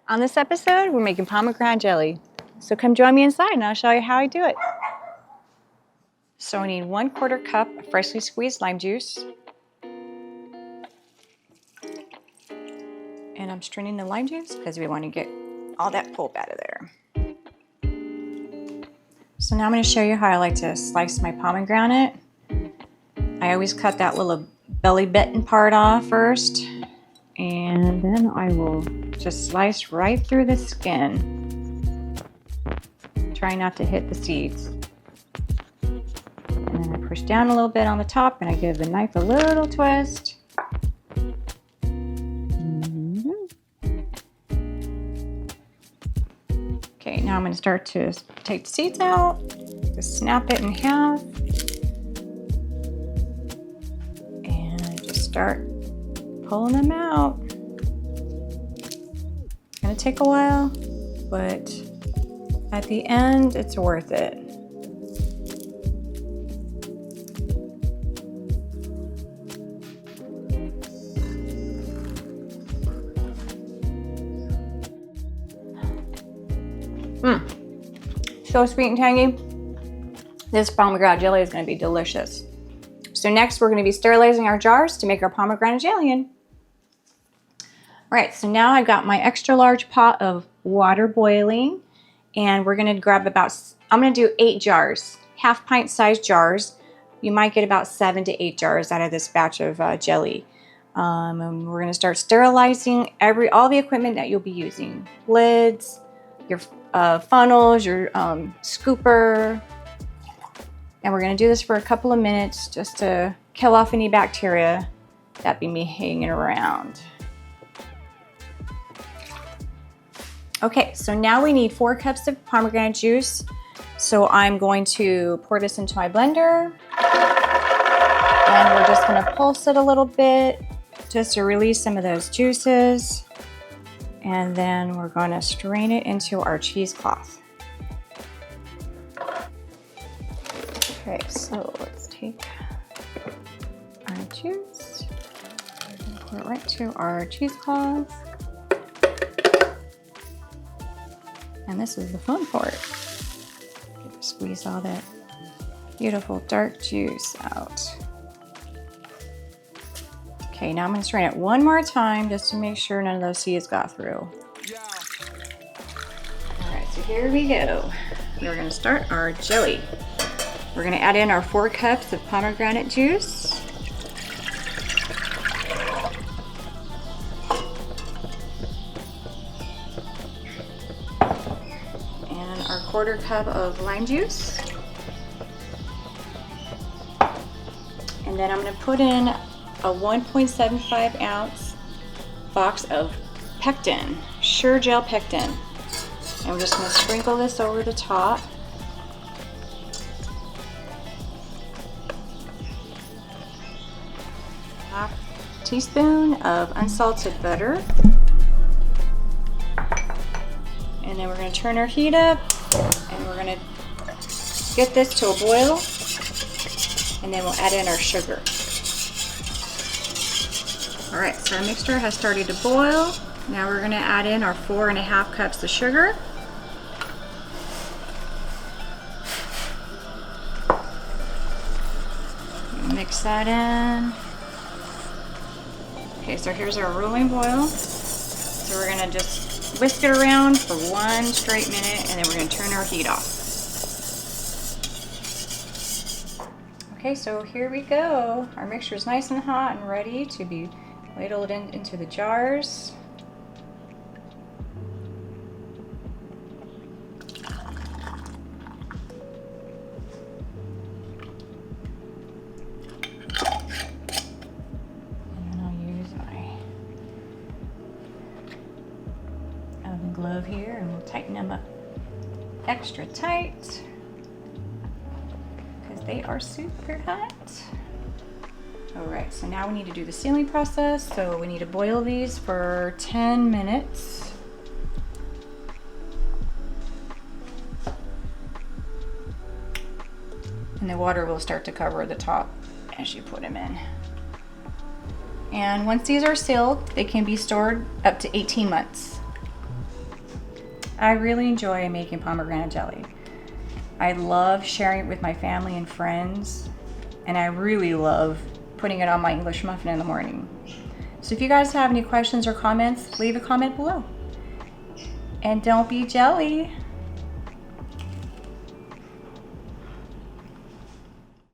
On this episode, we're making pomegranate jelly. So come join me inside and I'll show you how I do it. So I need 1/4 cup of freshly squeezed lime juice. And I'm straining the lime juice because we want to get all that pulp out of there. So now I'm going to show you how I like to slice my pomegranate. I always cut that little belly button part off first. And then I will just slice right through the skin. Try not to hit the seeds. And then I push down a little bit on the top and I give the knife a little twist. Okay, now I'm going to start to take the seeds out, just snap it in half, and just start pulling them out. It's going to take a while, but at the end, it's worth it. So sweet and tangy. This pomegranate jelly is going to be delicious. So next we're going to be sterilizing our jars to make our pomegranate jelly in. Alright, so now I've got my extra large pot of water boiling, and we're going to grab I'm going to do 8 jars, half pint size jars. You might get about 7 to 8 jars out of this batch of jelly. And we're going to start sterilizing all the equipment that you'll be using. Lids, your funnels, your scooper. And we're going to do this for a couple of minutes just to kill off any bacteria that be hanging around. Okay, so now we need 4 cups of pomegranate juice. So I'm going to pour this into my blender. And we're just going to pulse it a little bit just to release some of those juices. And then we're going to strain it into our cheesecloth. Okay, so let's take our juice and pour it right to our cheesecloth. And this is the fun part. Squeeze all that beautiful dark juice out. Okay, now I'm going to strain it one more time just to make sure none of those seeds got through. Alright, so here we go. We're going to start our jelly. We're going to add in our 4 cups of pomegranate juice. And our 1/4 cup of lime juice. And then I'm going to put in a 1.75 ounce box of pectin, Sure Gel pectin. And we're just going to sprinkle this over the top. Half teaspoon of unsalted butter. And then we're going to turn our heat up and we're going to get this to a boil. And then we'll add in our sugar. Alright, so our mixture has started to boil. Now we're going to add in our 4.5 cups of sugar. Mix that in. Okay, so here's our rolling boil. So we're going to just whisk it around for 1 straight minute and then we're going to turn our heat off. Okay, so here we go. Our mixture is nice and hot and ready to be ladled into the jars. And I'll use my oven glove here and we'll tighten them up extra tight because they are super hot. Alright, so now we need to do the sealing process. So we need to boil these for 10 minutes. And the water will start to cover the top as you put them in. And once these are sealed, they can be stored up to 18 months. I really enjoy making pomegranate jelly. I love sharing it with my family and friends, and I really love putting it on my English muffin in the morning. So if you guys have any questions or comments, leave a comment below. And don't be jelly.